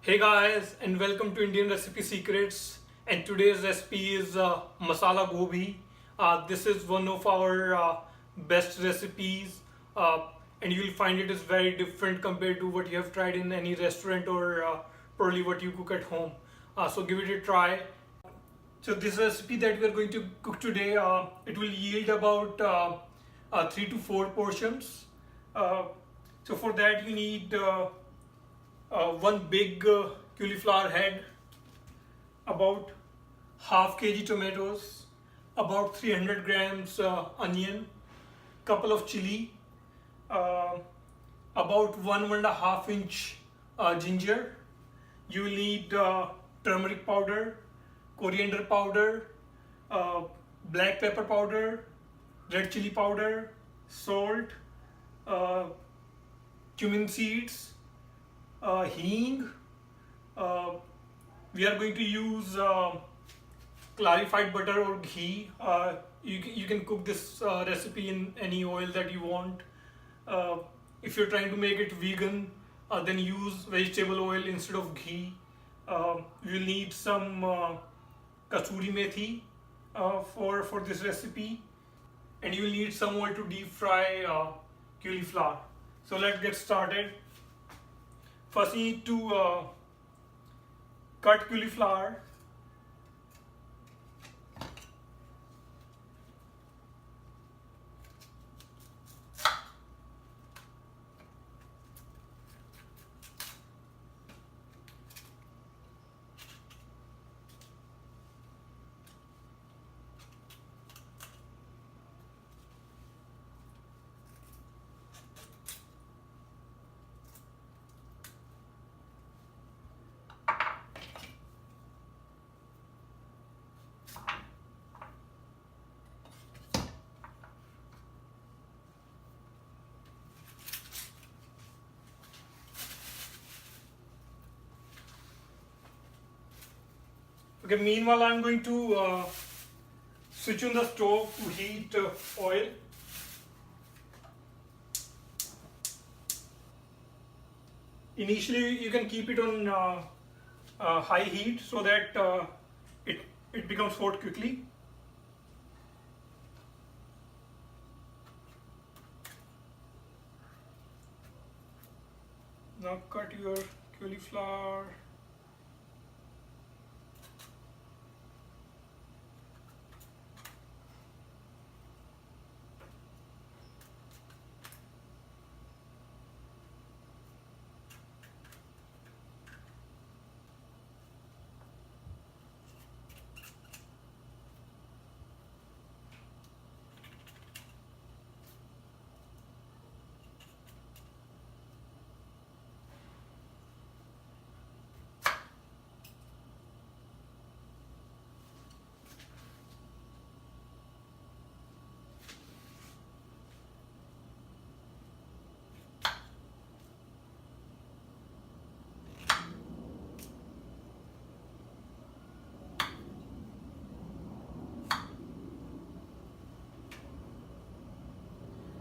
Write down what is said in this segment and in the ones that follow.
Hey guys, and welcome to Indian Recipe Secrets. And today's recipe is Masala Gobi. This is one of our best recipes, and you'll find it is very different compared to what you have tried in any restaurant or probably what you cook at home. So give it a try. So this recipe that we are going to cook today, it will yield about 3 to 4 portions. Uh, so for that you need one big cauliflower head, about half kg tomatoes, about 300 grams onion, couple of chili, uh, about 1.5 inch ginger. You will need turmeric powder, coriander powder, uh, black pepper powder, red chili powder, salt, uh, cumin seeds, hing. Uh, we are going to use clarified butter or ghee. You can cook this recipe in any oil that you want. If you're trying to make it vegan, then use vegetable oil instead of ghee. You'll need some kasuri methi for this recipe, and you'll need some oil to deep fry cauliflower. So let's get started. First, you need to cut cauliflower. Okay, meanwhile I'm going to switch on the stove to heat oil. Initially you can keep it on high heat so that it becomes hot quickly. Now cut your cauliflower.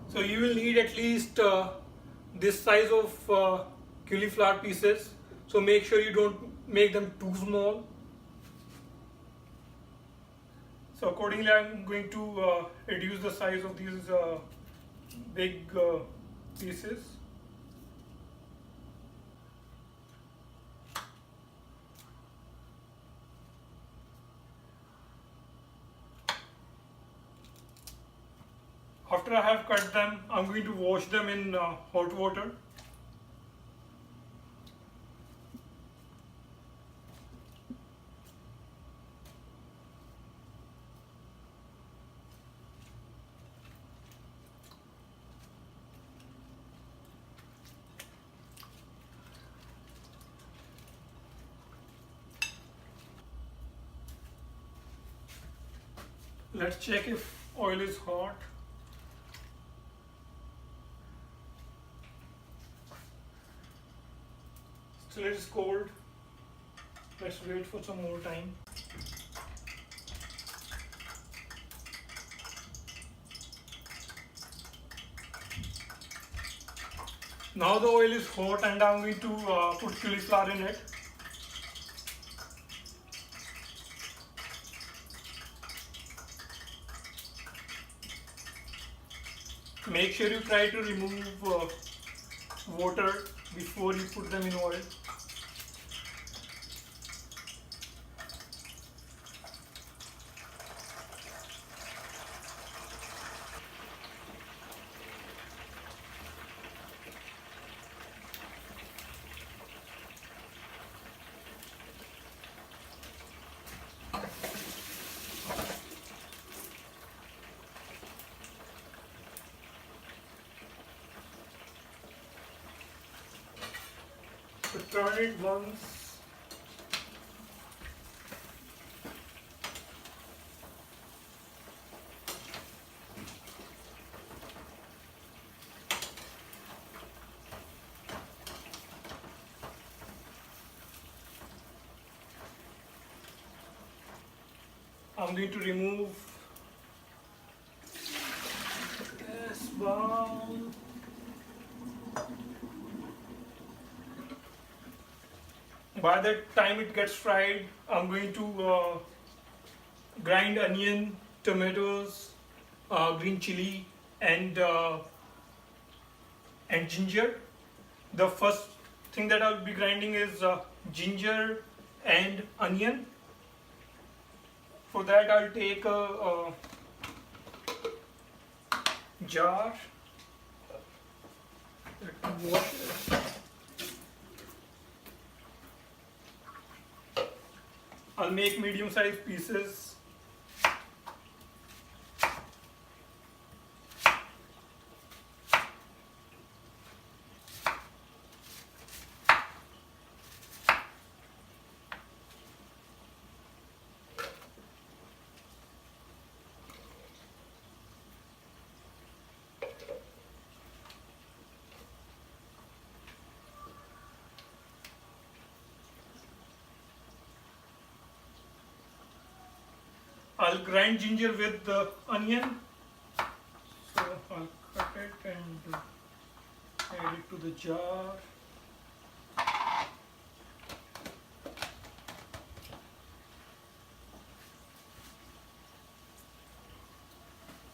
So you will need at least this size of cauliflower pieces. So make sure you don't make them too small. So accordingly, I'm going to reduce the size of these big pieces. After I have cut them, I'm going to wash them in hot water. Let's check if oil is hot. Still it is cold. Let's wait for some more time. Now the oil is hot and I'm going to put cauliflower in it. Make sure you try to remove water before you put them in oil. So turn it once. I'm going to remove this bowl. By the time it gets fried, I'm going to grind onion, tomatoes, green chili, and ginger. The first thing that I'll be grinding is ginger and onion. For that, I'll take a jar. Let me wash it. I'll make medium-sized pieces. I'll grind ginger with the onion. So I'll cut it and add it to the jar.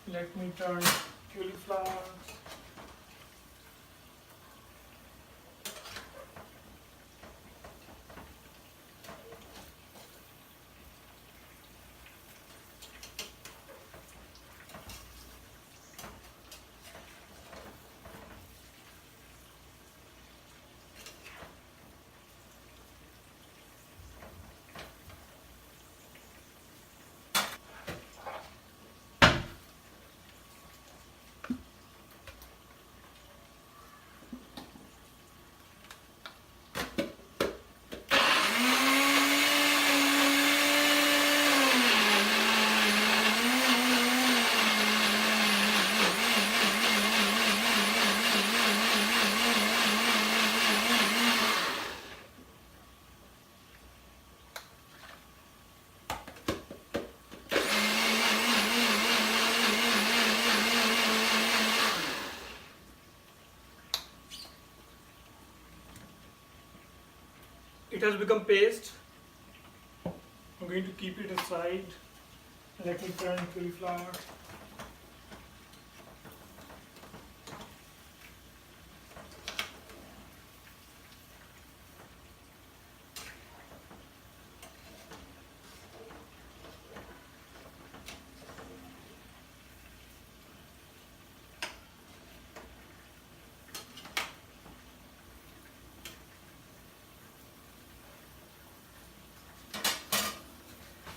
Let me turn cauliflower. It has become paste. I'm going to keep it aside. Let me turn cauliflower.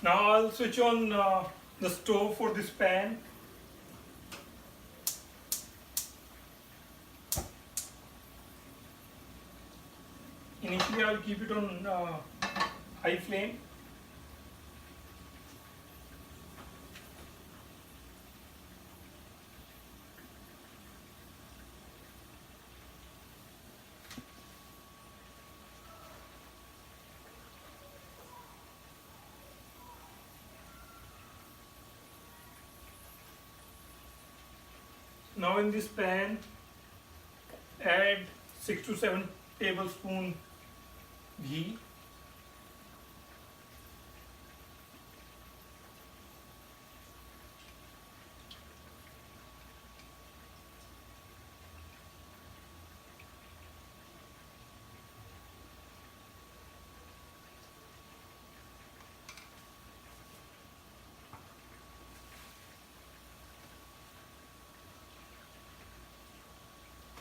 Now I'll switch on the stove for this pan. Initially I'll keep it on high flame. Now in this pan, add 6 to 7 tablespoons ghee.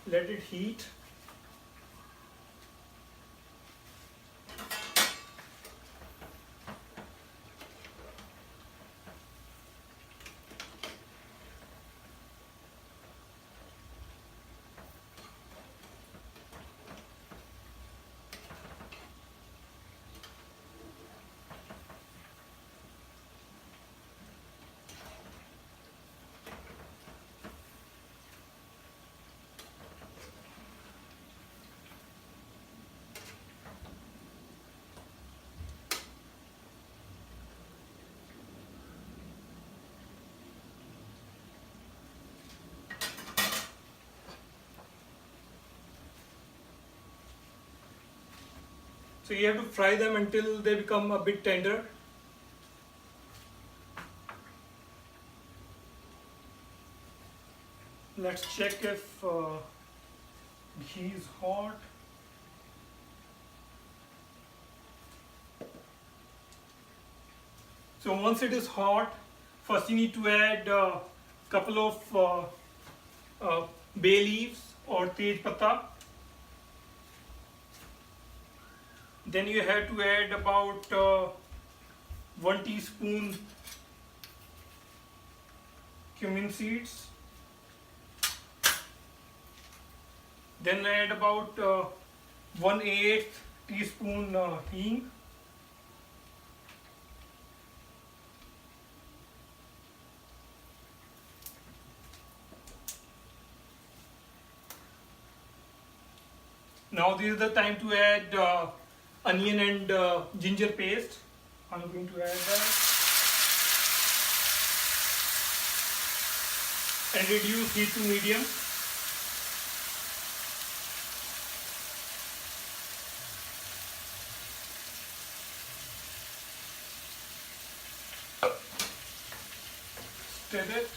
let it heat. So you have to fry them until they become a bit tender. Let's check if ghee is hot. So once it is hot, first you need to add a couple of bay leaves or tej pata. Then you have to add about 1 teaspoon cumin seeds. Then add about 1/8 teaspoon hing. Now this is the time to add onion and ginger paste. I'm going to add that and reduce heat to medium. Stir it.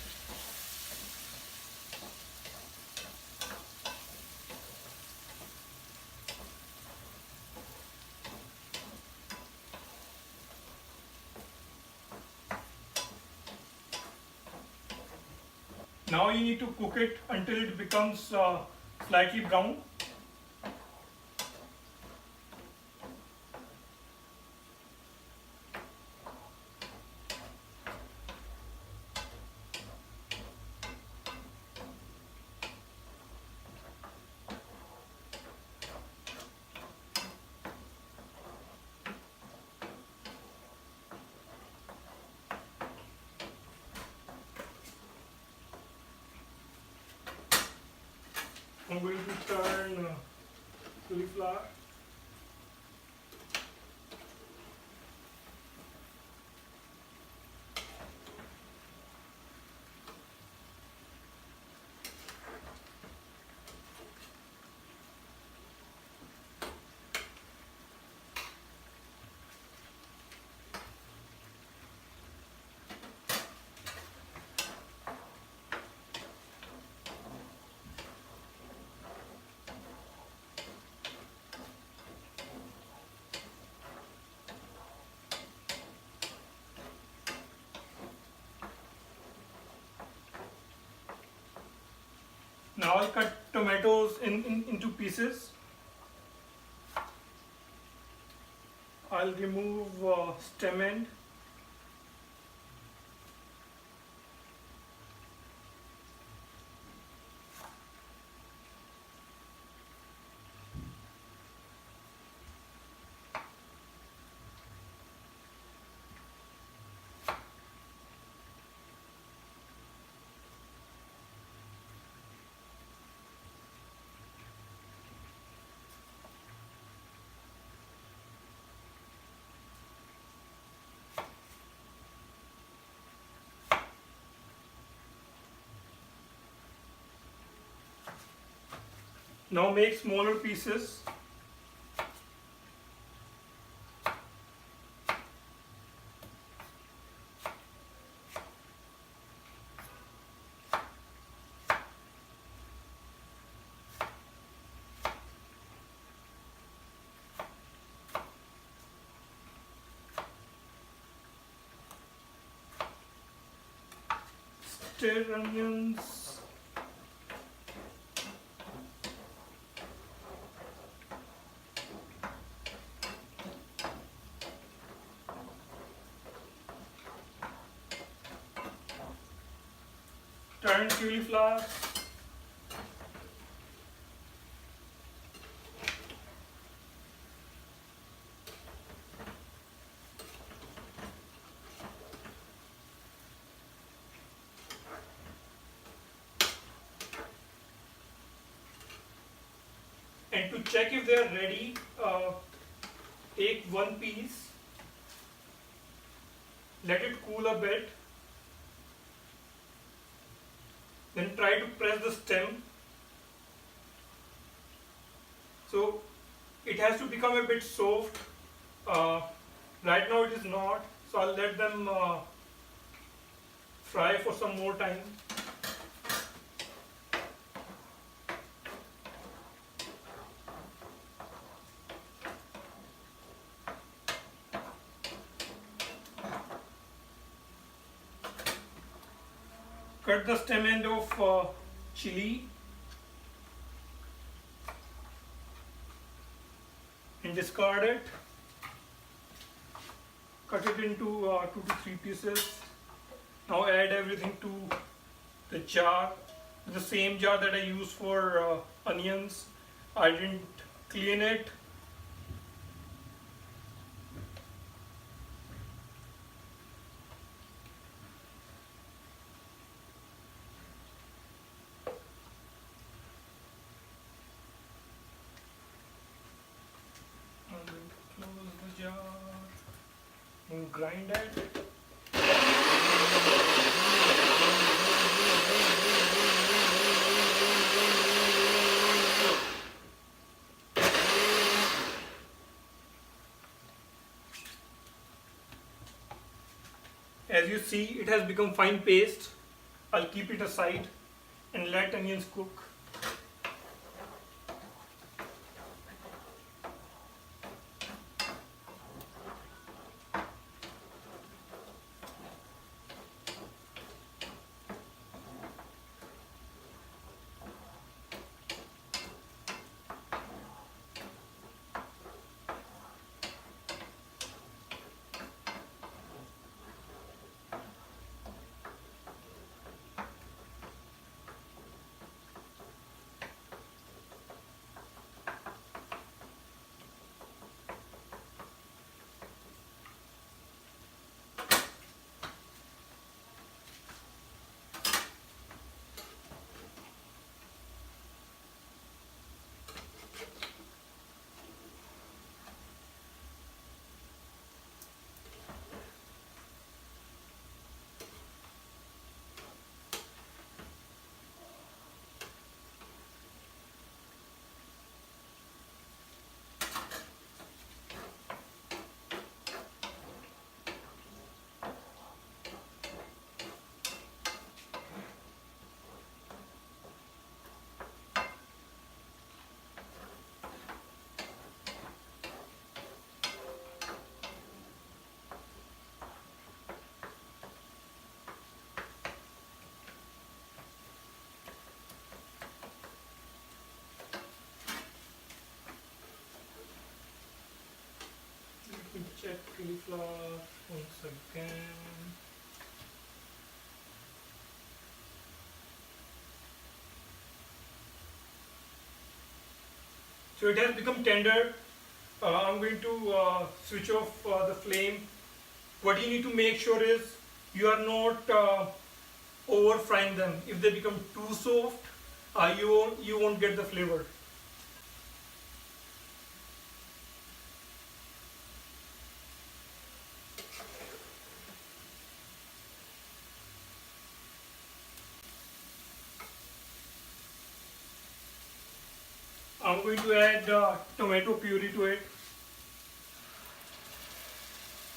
Now you need to cook it until it becomes slightly brown. I'm going to turn cauliflower. Now I'll cut tomatoes into pieces. I'll remove stem end. Now make smaller pieces. Stir onions. burnt cauliflower. And to check if they are ready, take one piece, let it cool a bit, then try to press the stem. So it has to become a bit soft. Right now it is not, so I'll let them fry for some more time. Cut the stem end of chili and discard it. Cut it into 2 to 3 pieces. Now add everything to the jar, the same jar that I used for onions. I didn't clean it. I'm going to close the jar and grind it. As you see, it has become fine paste. I'll keep it aside and let onions cook. Check cauliflower once again. So it has become tender. I'm going to switch off the flame. What you need to make sure is you are not over frying them. If they become too soft, you won't get the flavor. I'm going to add tomato puree to it.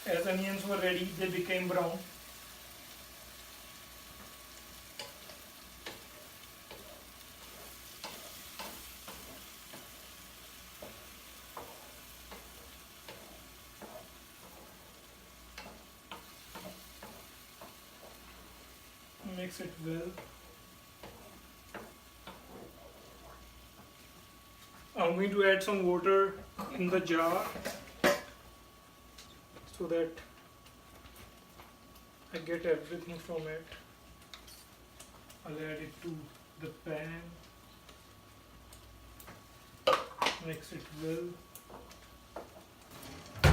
As onions were ready, they became brown. Mix it well. I'm going to add some water in the jar so that I get everything from it. I'll add it to the pan, mix it well. I'm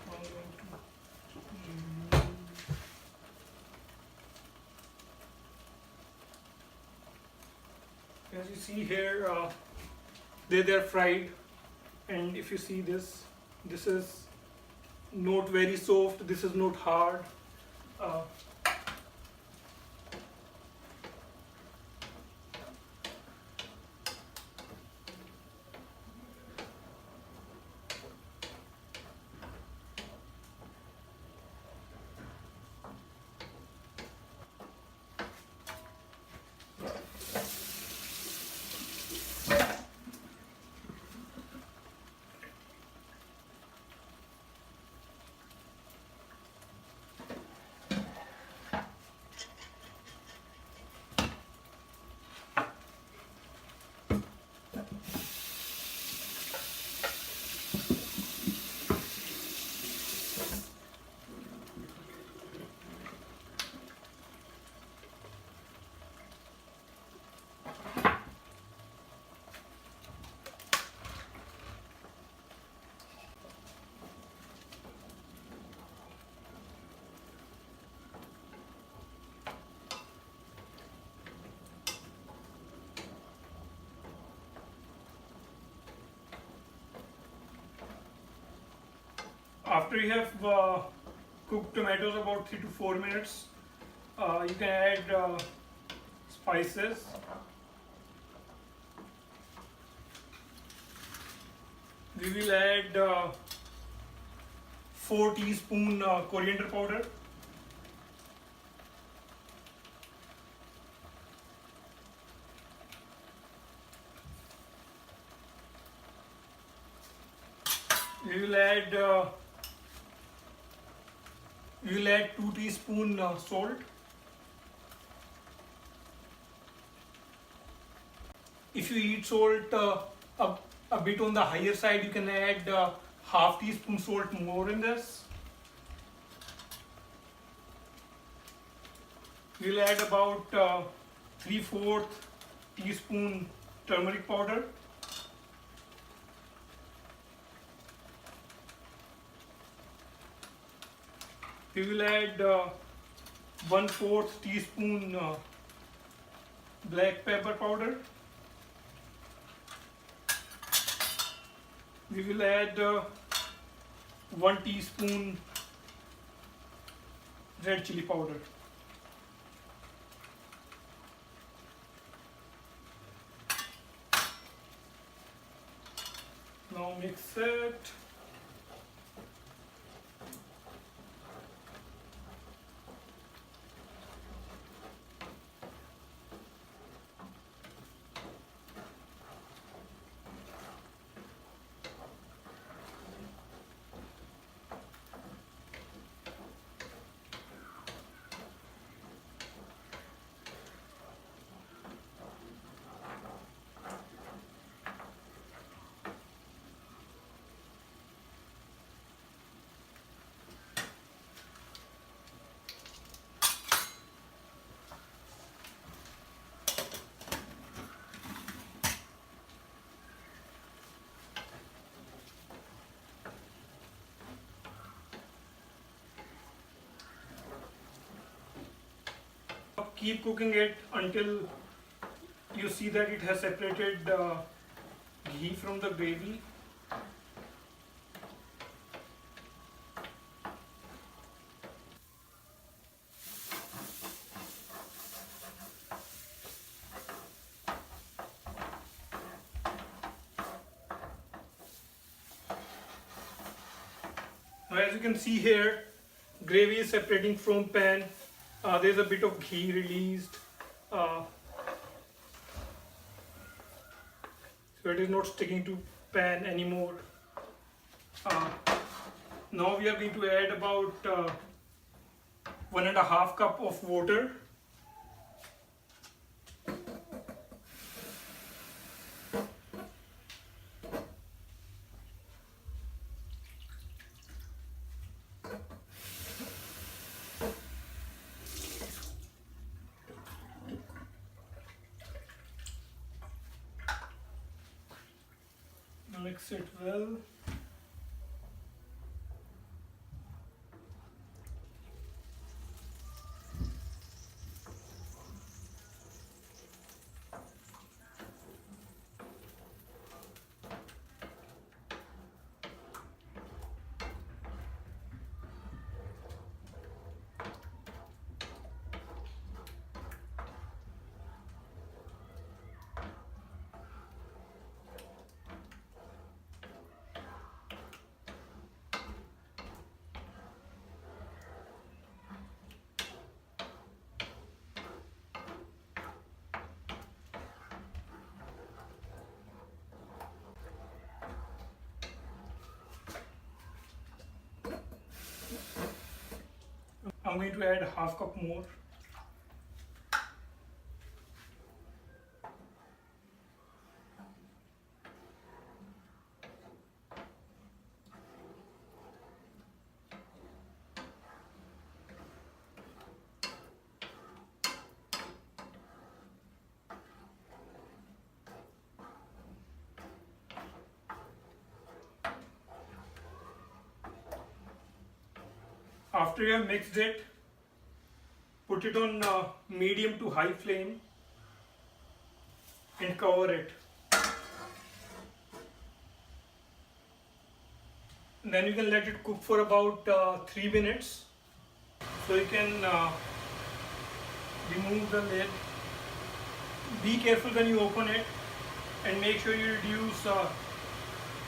going to as you see here, they're fried, and if you see this, this is not very soft, this is not hard. Uh, After you have cooked tomatoes about 3 to 4 minutes, you can add spices. We will add 4 teaspoon coriander powder. We will add 2 teaspoon salt. If you eat salt a bit on the higher side, you can add half teaspoon salt more in this. We'll add about 3/4 teaspoon turmeric powder. We will add 1/4 teaspoon black pepper powder. We will add 1 teaspoon red chili powder. Now mix it. Keep cooking it until you see that it has separated ghee from the gravy. Now, as you can see here, gravy is separating from pan. There's a bit of ghee released, so it is not sticking to pan anymore. Now we are going to add about 1.5 cup of water. Mix it well. I'm going to add half cup more. After you have mixed it, put it on medium to high flame and cover it. And then you can let it cook for about 3 minutes. So you can remove the lid. Be careful when you open it and make sure you reduce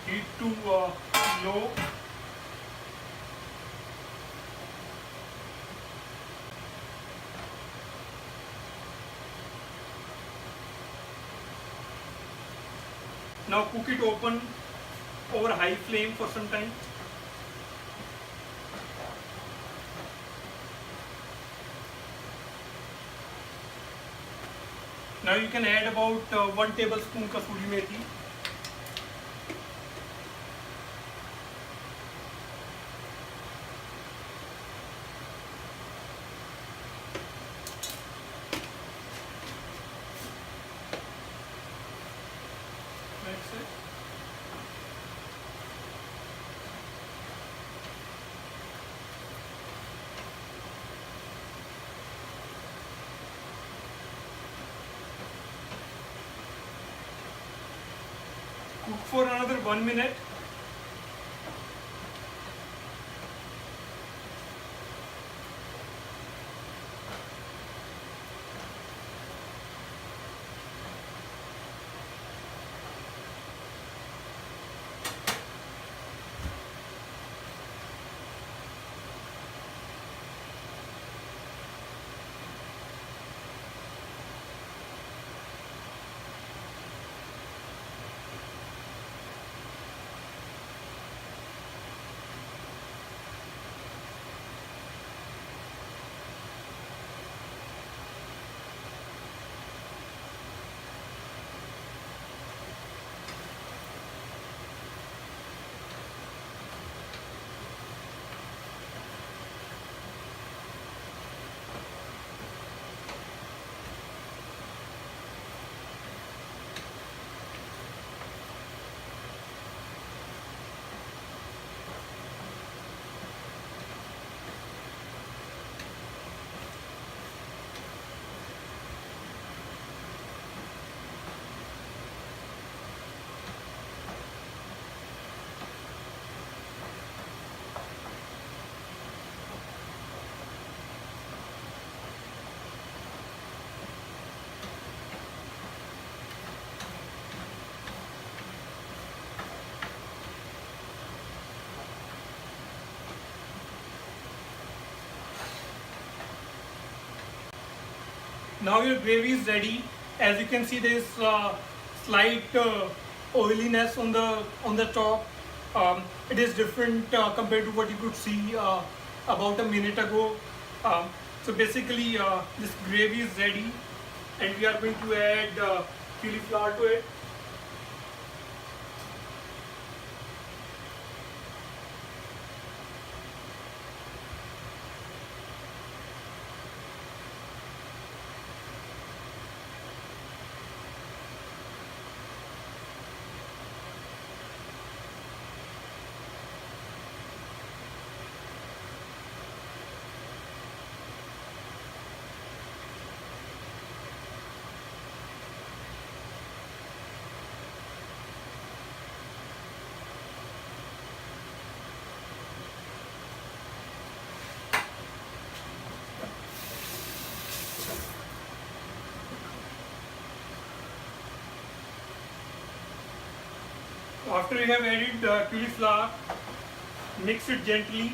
heat to low. Now cook it open over high flame for some time. Now you can add about 1 tablespoon kasuri methi. Mix it. Cook for another 1 minute. Now your gravy is ready. As you can see, there is slight oiliness on the top. It is different compared to what you could see about a minute ago. So basically, this gravy is ready, and we are going to add cauliflower to it. After you have added cauliflower, mix it gently.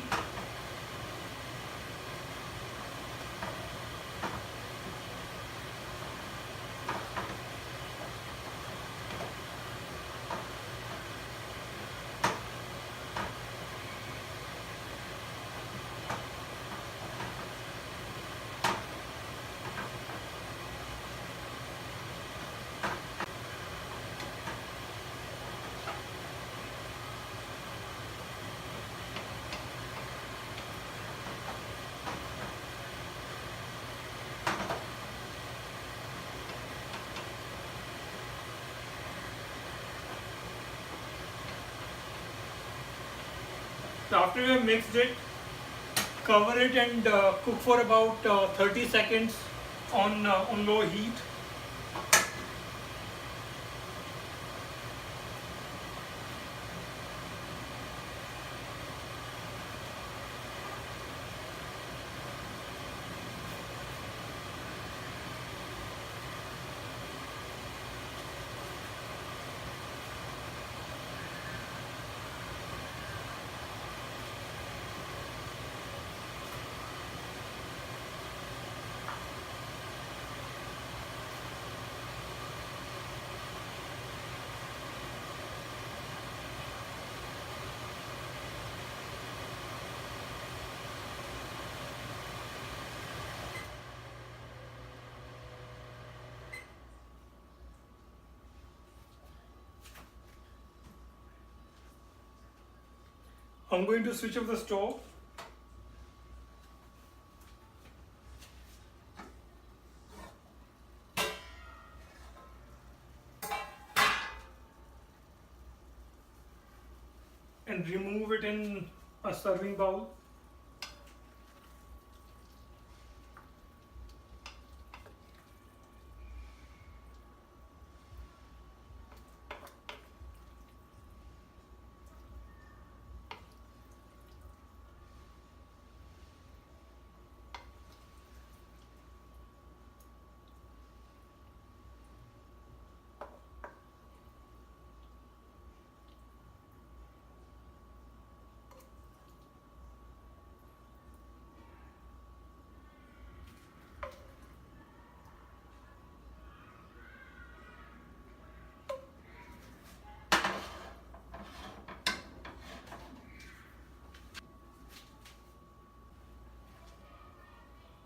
So after you have mixed it, cover it and cook for about 30 seconds on low heat. I'm going to switch off the stove. And remove it in a serving bowl.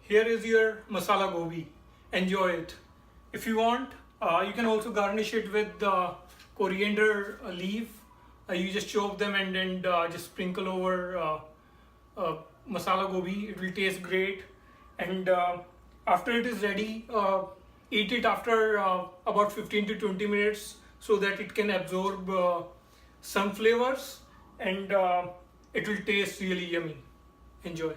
Here is your masala gobi. Enjoy it. If you want, you can also garnish it with coriander leaf. You just chop them and then just sprinkle over masala gobi. It will taste great. And after it is ready, eat it after about 15 to 20 minutes so that it can absorb some flavors and it will taste really yummy. Enjoy.